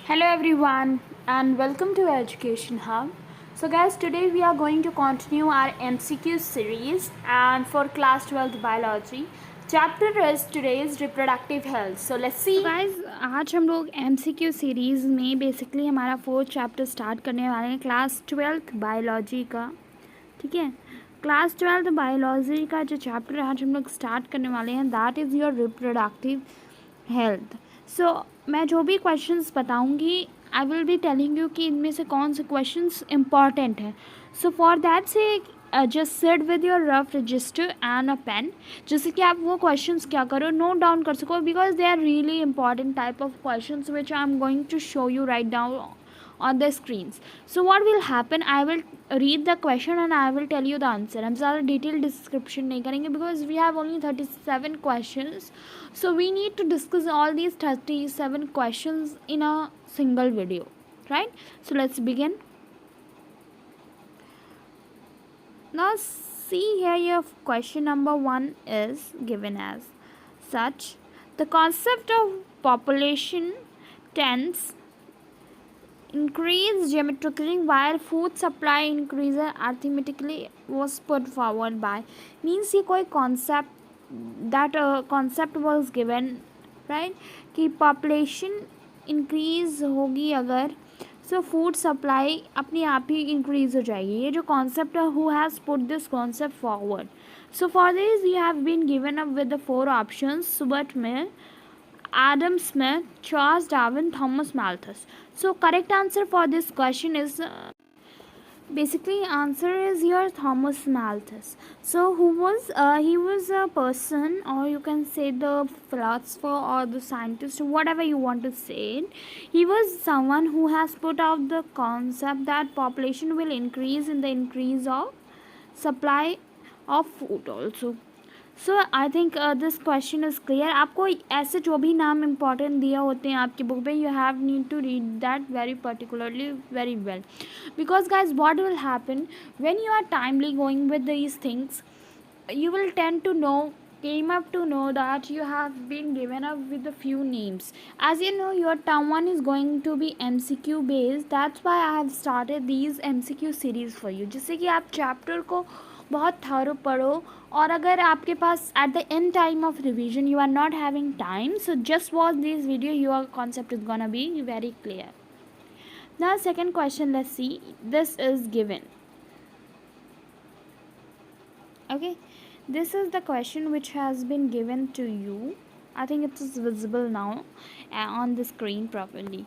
Hello everyone and welcome to Education Hub. So guys, today we are going to continue our MCQ series and for class 12th biology. Chapter is today's reproductive health. So let's see. तो guys आज हम लोग MCQ series में basically हमारा 4th chapter start करने वाले हैं class 12th biology का। ठीक है, क्लास 12th बायोलॉजी का जो चैप्टर आज हम लोग स्टार्ट करने वाले हैं that is your reproductive health. So मैं जो भी क्वेश्चंस बताऊंगी I will be telling you कि इनमें से कौन से क्वेश्चंस इंपॉर्टेंट हैं। सो फॉर दैट से just sit with your rough register and a pen, जिससे कि आप वो क्वेश्चंस क्या करो नोट डाउन कर सको, because they are really important type of questions which I am going to show you write down on the screens. So what will happen, I will read the question and I will tell you the answer. हम ज़्यादा detailed description नहीं करेंगे because we have only 37 questions, so we need to discuss all these 37 questions in a single video, right? So let's begin. Now see here, your question number 1 is given as such: the concept of population tends increase geometrically while food supply increases arithmetically was put forward by. Means ये कोई concept, that concept was given, right, कि population increase होगी अगर, so food supply अपने आप ही increase हो जाएगी. ये जो concept है, who has put this concept forward? So for this we have been given up with the 4 options: Subert Mill, Adam Smith, Charles Darwin, Thomas Malthus. So correct answer for this question is basically answer is here Thomas Malthus. So who was he was a person, or you can say the philosopher or the scientist, whatever you want to say it. He was someone who has put out the concept that population will increase in the increase of supply of food also. So I think this question is clear. आपको ऐसे जो भी नाम important दिए होते हैं आपकी book में, you have need to read that very particularly very well, because guys what will happen when you are timely going with these things, you will tend to know, came up to know that you have been given up with a few names. As you know, your term 1 is going to be MCQ based. That's why I have started these MCQ series for you, जिससे कि आप chapter को बहुत thorough पढ़ो, और अगर आपके पास at the end time of revision you are not having time, so just watch this video, your concept is gonna be very clear. Now second question, let's see. This is given. Okay, this is the question which has been given to you. I think it is visible now on the screen properly.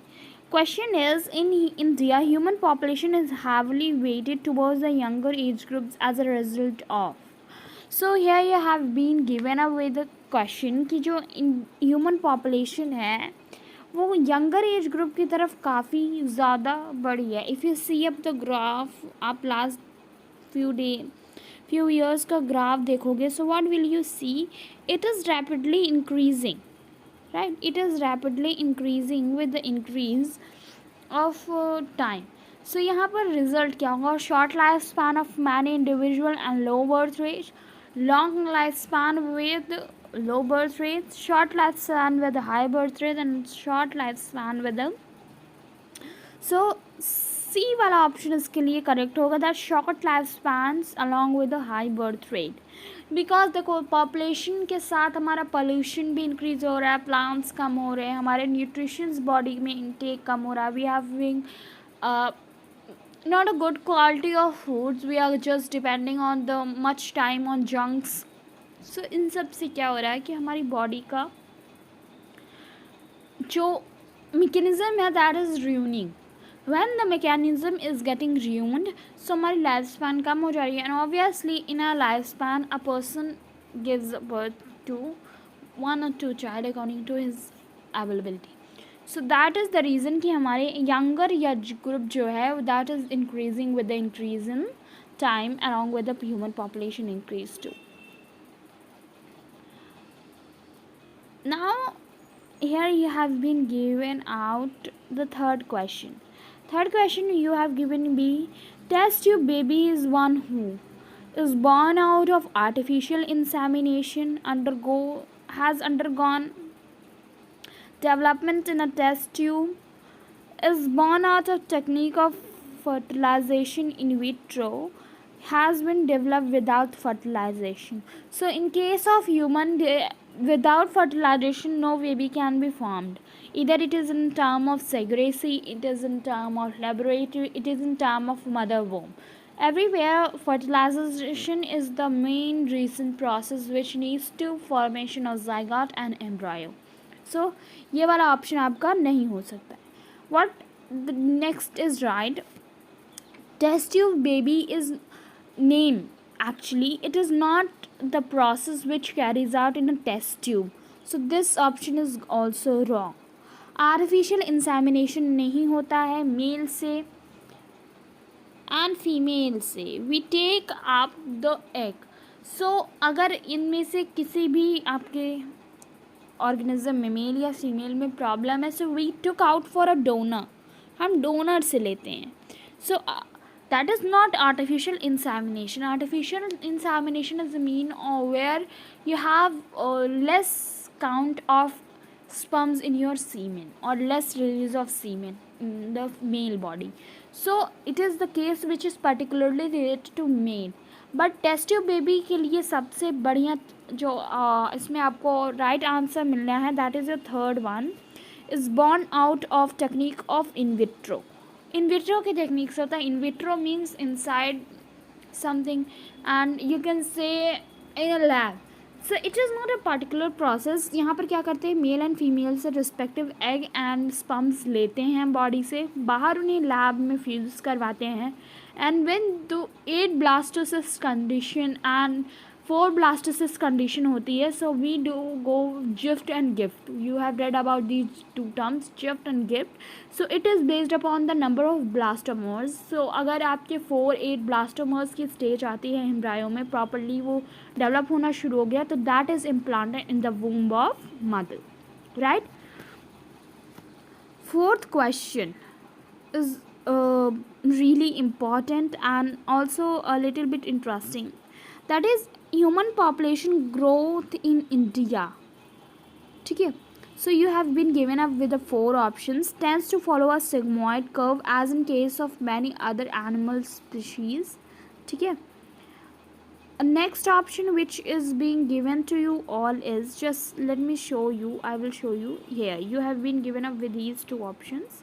Question is, in India, human population is heavily weighted towards the younger age groups as a result of. So here you have been given away the question कि जो human population है वो younger age group की तरफ काफ़ी ज़्यादा बढ़ी है. If you see up the graph, आप लास्ट few years का ग्राफ देखोगे, so what will you see? It is rapidly increasing, right? It is rapidly increasing with the increase of time. So यहाँ पर रिजल्ट क्या होगा? Short life span of many individual and low birth rate, long lifespan with low birth rate, short lifespan with a high birth rate, and short lifespan with a, so C वाला option इसके लिए correct होगा, that short life spans along with a high birth rate. Because देखो population के साथ हमारा pollution भी increase हो रहा है, प्लांट्स कम हो रहे हैं, हमारे न्यूट्रिशंस बॉडी में इनटेक कम हो रहा है, we having not a good quality of foods, we are just depending on the much time on junks. So इन सब से क्या हो रहा है कि हमारी बॉडी का जो mechanism है that is ruining. When the mechanism is getting ruined, so हमारी लाइफ स्पैन कम हो जा रही है, and obviously in a lifespan a person gives birth to 1 or 2 child according to his availability. So that is the reason कि हमारे younger age group जो है that is increasing with the increase in time along with the human population increase too. Now here you have been given out the third question. Third question you have given me: test tube baby is one who is born out of artificial insemination, has undergone development in a test tube, is born out of technique of fertilization in vitro has been developed without fertilization. So in case of human, without fertilization no baby can be formed. Either it is in term of segregacy, it is in term of laboratory, it is in term of mother womb. Everywhere fertilization is the main recent process which leads to formation of zygote and embryo. So ये वाला option आपका नहीं हो सकता है. What the next is right. Test tube baby is name. Actually it is not the process which carries out in a test tube. So this option is also wrong. Artificial insemination नहीं होता है male से and female से. We take up the egg. So अगर इनमें से किसी भी आपके ऑर्गेनिज्म में मेल या फीमेल में प्रॉब्लम है, so we took out for a donor. हम डोनर से लेते हैं. So that is not artificial insemination. Artificial insemination is mean where you have less count of sperms in your semen or less release of semen in the male body. So it is the case which is particularly related to male. But test tube baby के लिए सबसे बढ़िया जो इसमें आपको right answer मिलना है, that is your third one, is born out of technique of in vitro. In vitro की टेक्निक से होता है. In vitro means inside something and you can say in a lab. So it is not a particular process. यहाँ पर क्या करते हैं, male and female से रिस्पेक्टिव एग एंड स्पर्म्स लेते हैं बॉडी से, बाहर उन्हें लैब में फ्यूज़ करवाते हैं. And when the 8 blastocyst condition and 4 blastocyst condition होती है, so we do go GIFT and GIFT. You have read about these two terms, GIFT and GIFT. So it is based upon the number of blastomeres. So अगर आपके 4-8 blastomeres की stage आती है embryo में, properly वो develop होना शुरू हो गया, तो that is implanted in the womb of mother. Right. Fourth question is really important and also a little bit interesting. That is human population growth in India. ठीक है. So you have been given up with the 4 options. Tends to follow a sigmoid curve as in case of many other animal species. ठीक है. Next option which is being given to you all is, just let me show you, I will show you here. You have been given up with these 2 options.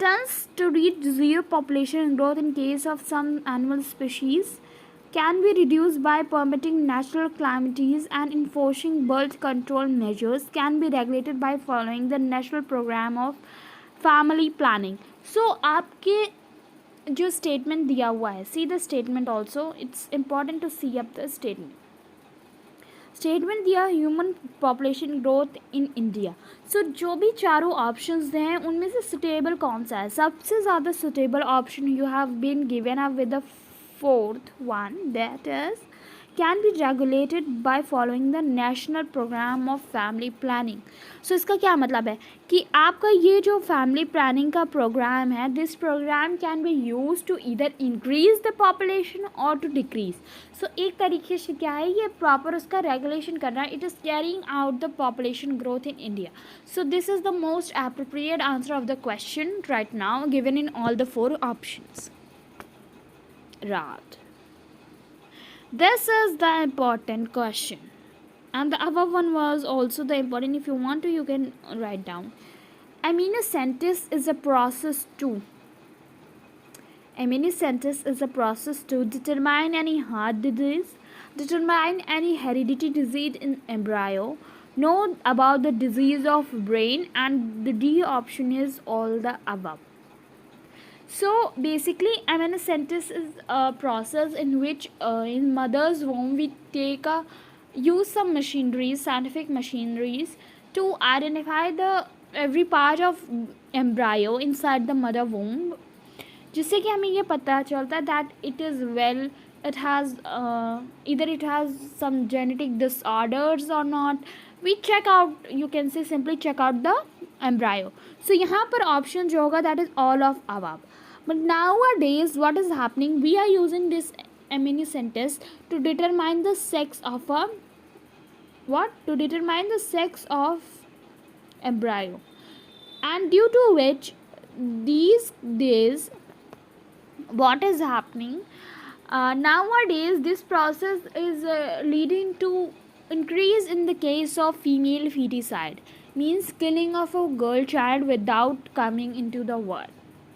Tends to reach zero population growth in case of some animal species. Can be reduced by permitting natural calamities and enforcing birth control measures. Can be regulated by following the national program of family planning. So आपके जो statement दिया हुआ है, see the statement also. It's important to see up the statement. Statement दिया human population growth in India. So जो भी चारों options हैं उनमें से सुटेबल कौन सा है? सबसे ज़्यादा suitable option you have been given up with the fourth one, that is can be regulated by following the national programme of family planning. So इसका क्या मतलब है कि आपका ये जो फैमिली प्लानिंग का प्रोग्राम है, this programme can be use to either increase the population और टू डिक्रीज. सो एक तरीके से क्या है, ये प्रॉपर उसका रेगुलेशन करना है. It is carrying out the population growth in India. So this is the most appropriate answer of the question right now given in all the 4 options. Right. This is the important question, and the above one was also the important. If you want to, you can write down. Amniocentesis is a process to determine any heart disease, determine any hereditary disease in embryo, know about the disease of brain, and the D option is all the above. So basically amniocentesis is a process in which in mother's womb we use some machineries, scientific machineries, to identify the every part of embryo inside the mother womb, जिससे कि हमें ये पता चलता है that it is well, it has either it has some genetic disorders or not. We check out, you can say simply check out the embryo. So यहाँ पर option जो होगा that is all of above. But nowadays what is happening, we are using this amniocentesis to determine the sex of embryo. and due to which these days what is happening nowadays, this process is leading to increase in the case of female feticide, means killing of a girl child without coming into the world,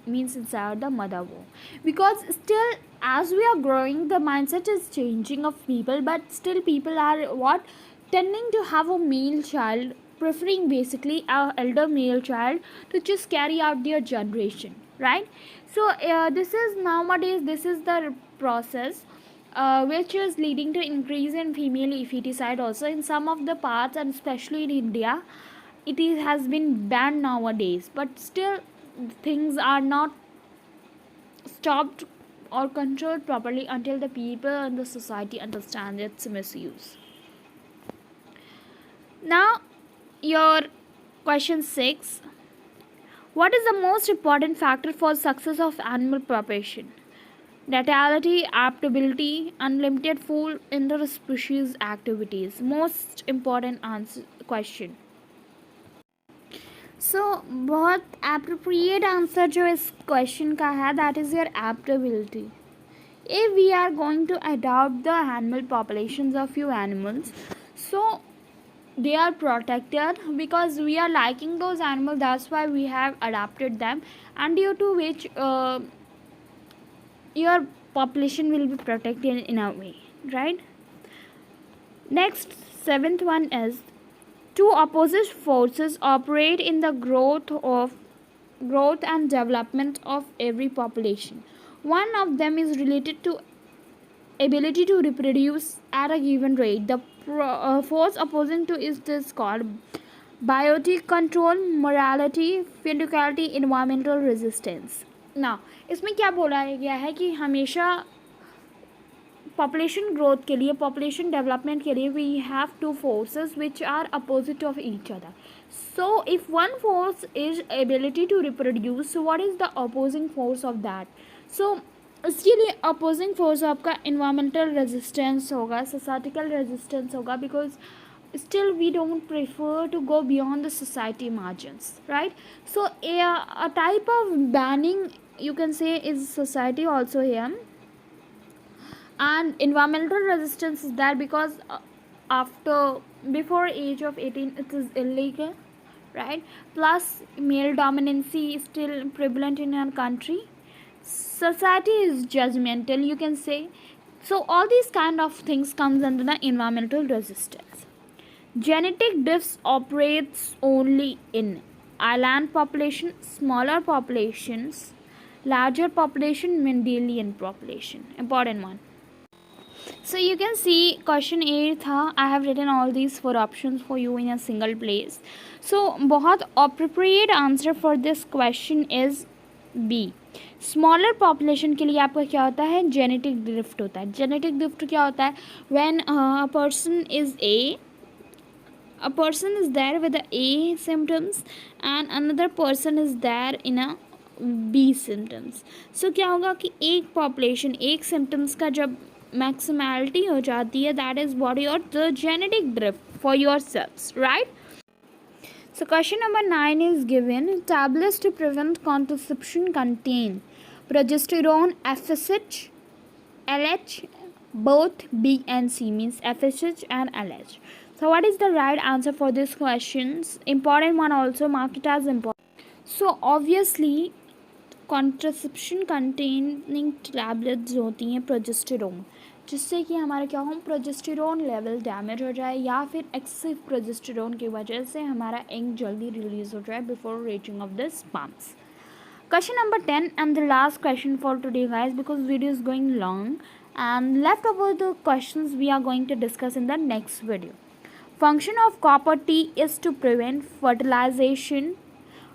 means inside the mother womb. Because still, as we are growing, the mindset is changing of people, but still people are what, tending to have a male child, preferring basically a elder male child to just carry out their generation, right? So this is nowadays, this is the process which is leading to increase in female feticide also in some of the parts, and especially in India it has been banned nowadays, but still things are not stopped or controlled properly until the people and the society understand its misuse. Now, your question 6: what is the most important factor for success of animal propagation? Natality, adaptability, unlimited food, interspecies activities. Most important answer question. So बहुत appropriate answer जो इस question का है, that is your adaptability. If we are going to adopt the animal populations of few animals, so they are protected because we are liking those animals, that's why we have adapted them, and due to which your population will be protected in a way, right? Next, seventh one is, two opposite forces operate in the growth and development of every population. One of them is related to ability to reproduce at a given rate. The force opposing to is this called biotic control, morality, physicality, environmental resistance. Now, इसमें क्या बोला गया है कि हमेशा population growth के लिए, population development के लिए, we have two forces which are opposite of each other. So if one force is ability to reproduce, so what is the opposing force of that? So इसके लिए opposing force आपका environmental resistance होगा, societal resistance होगा, because still we don't prefer to go beyond the society margins, right? So a type of banning you can say is society also here. And environmental resistance is there because before age of 18 it is illegal, right? Plus male dominancy is still prevalent in our country. Society is judgmental, you can say. So all these kind of things comes under the environmental resistance. Genetic drifts operates only in island population, smaller populations, larger population, Mendelian population. Important one. So you can see question 8 था, I have written all these 4 options for you in a single place. So बहुत appropriate answer for this question is B. Smaller population के लिए आपका क्या होता है, genetic drift होता है. Genetic drift क्या होता है, when a person is there with the A symptoms and another person is there in a B symptoms. So क्या होगा कि एक population एक symptoms का जब maximality हो जाती है, that is what your the genetic drift for yourselves, right? So question number 9 is given. Tablets to prevent contraception contain progesterone, FSH, LH, both B and C, means FSH and LH. So what is the right answer for these questions? Important one also, mark it as important. So obviously contraception containing tablets होती हैं progesterone, जिससे कि हमारा क्या हो, progesterone level damage हो जाए या फिर एक्सेसिव प्रोजेस्टेरोन की वजह से हमारा एग जल्दी रिलीज हो जाए before reaching of the sperms. Question number 10 and the last question for today, guys, because video is going long, and left over the questions we are going to discuss in the next video. Function of copper T is to prevent fertilization,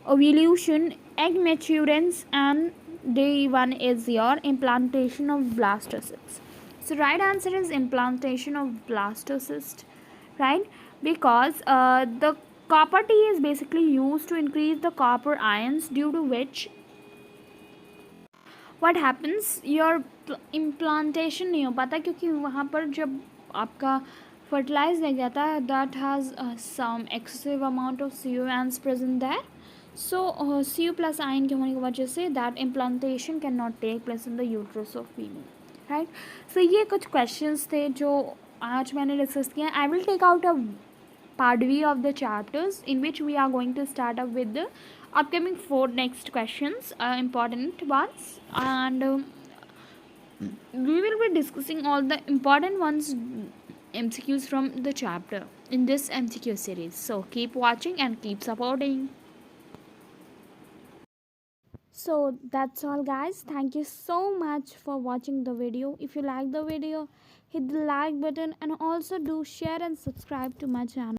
ovulation, egg maturance, and day 1 is your implantation of blastocysts. So right answer is implantation of blastocyst, right? Because the copper T is basically used to increase the copper ions, due to which what happens, your implantation नहीं हो पाता, क्योंकि वहाँ पर जब आपका fertilized egg जाता है, that has some excessive amount of CONs present there. So C plus ion के होने की वजह से that implantation can not take place in the uterus of female, right. So ये कुछ क्वेश्चंस थे जो आज मैंने डिस्कस किया. I will take out a part B of the chapters in which we are going to start up with the upcoming 4 next questions, important ones, and we will be discussing all the important ones, MCQs from the chapter in this MCQ series. So keep watching and keep supporting. So that's all guys, thank you so much for watching the video. If you like the video, hit the like button and also do share and subscribe to my channel.